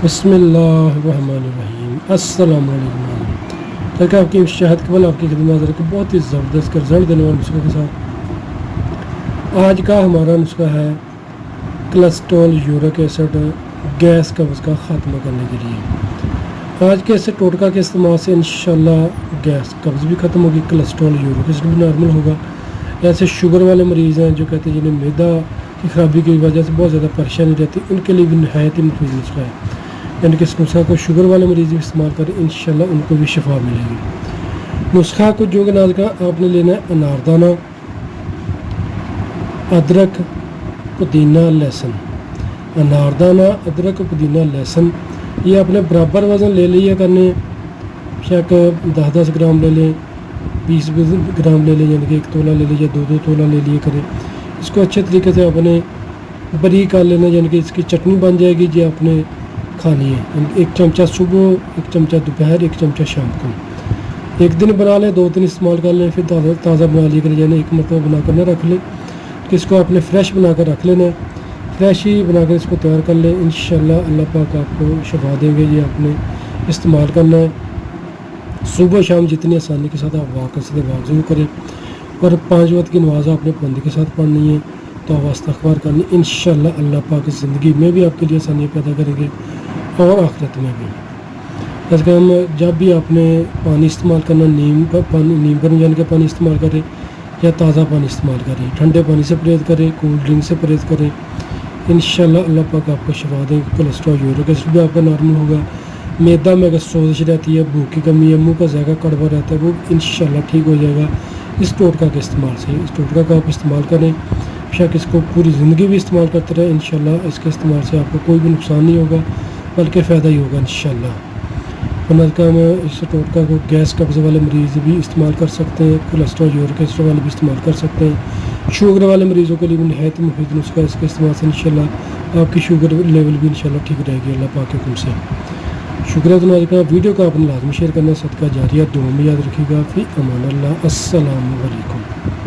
बिस्मिल्लाहिर्रहमानिर्रहीम। अस्सलाम वालेकुम। तक आपकी शहद कबल आपकी खिदमत को बहुत ही ज़बरदस्त का रिजल्ट देने वाले नुस्खे के साथ आज का हमारा नुस्खा है कोलेस्ट्रॉल यूरिक एसिड गैस कब्ज़ का ख़त्म करने के लिए। आज के ऐसे टोटका के इस्तेमाल से इंशाल्लाह गैस कब्ज़ भी ख़त्म होगी, कोलेस्ट्रॉल यूरिक एसिड भी नॉर्मल होगा। ऐसे शुगर वाले मरीज़ हैं जो कहते हैं जिन्हें मैदा की ख़राबी की वजह से बहुत ज़्यादा परेशानी रहती है, उनके लिए भी नहायत ही मुफीद नुस्खा है। यानी कि इस नुस्खा को शुगर वाले मरीज़ भी इस्तेमाल करें, इंशाल्लाह उनको भी शिफा मिलेगी। नुस्खा को जो नाज का आपने लेना है अनारदाना, अदरक, पुदीना, लहसुन। अनारदाना, अदरक, पुदीना, लहसुन ये आपने बराबर वज़न ले लिया करने, शायद 10-10 ग्राम ले लें, 20-20 ग्राम ले लें, यानी कि 1 तोला ले लें या 2-2 तोला ले लिया करें। इसको अच्छे तरीके से आपने बारीक कर लेना, यानी कि इसकी चटनी बन जाएगी जो आपने खानी है। 1 चमचा सुबह, 1 चमचा दोपहर, 1 चमचा शाम को। एक दिन बना लें, 2 दिन इस्तेमाल कर लें, फिर ताज़ा बना लिया करें, यानी एक मरतबा बना कर न रख लें। इसको आपने फ्रेश बना कर रख लेना है, फ्रेश ही बना कर इसको तैयार कर लें। इंशाल्लाह अल्लाह पाक आपको शिफा देंगे। ये आपने इस्तेमाल करना है सुबह शाम, जितनी आसानी के साथ आप वाक़ कर सकते वाक़ ज़रूर करें। और 5 वक्त की नमाज़ आपने पाबंदी के साथ पढ़नी है, तौबा इस्तिग़फ़ार करनी। इंशाल्लाह अल्लाह पाक इस ज़िंदगी में भी आपके लिए आसानियाँ पैदा करेंगे और आखिरत में भी। जैसे कि हम जब भी आपने पानी इस्तेमाल करना, नीम गर्म यानी कि पानी इस्तेमाल करें या ताज़ा पानी इस्तेमाल करें। ठंडे पानी से परहेज़ करें, कोल्ड ड्रिंक से परहेज़ करें। इंशाल्लाह अल्लाह पाक आपको शिफा देंगे। कोलेस्ट्रॉल यूरिक एसिड भी आपका नॉर्मल होगा। मैदा में अगर सोजिश रहती है, भूख की कमी है, मुँह का ज़ायका कड़वा रहता है, वो इंशाल्लाह ठीक हो जाएगा इस टोटका के इस्तेमाल से। इस टोटका का आप इस्तेमाल करें, बेशक इसको पूरी ज़िंदगी भी इस्तेमाल करते रहें। इंशाल्लाह इसके इस्तेमाल से आपको कोई भी नुकसान नहीं होगा, बल्कि फ़ायदा ही होगा इंशाल्लाह। वरना हम इस टोटका को गैस कब्ज़ वाले मरीज़ भी इस्तेमाल कर सकते हैं, कोलेस्ट्रॉल यूरिक एसिड वाले भी इस्तेमाल कर सकते हैं। शुगर वाले मरीज़ों के लिए भी नहायत मुफीद नुस्खा है। इसके इस्तेमाल से इंशाल्लाह आपकी शुगर लेवल भी इंशाल्लाह ठीक रहेगी अल्लाह पाक के हुक्म से। शुक्रिया। तो नाज़रीन वीडियो को आपने लाजमी शेयर करना, सदका जारिया दुआ में याद रखिएगा। फ़ी अमान अल्लाह। अस्सलामु अलैकुम।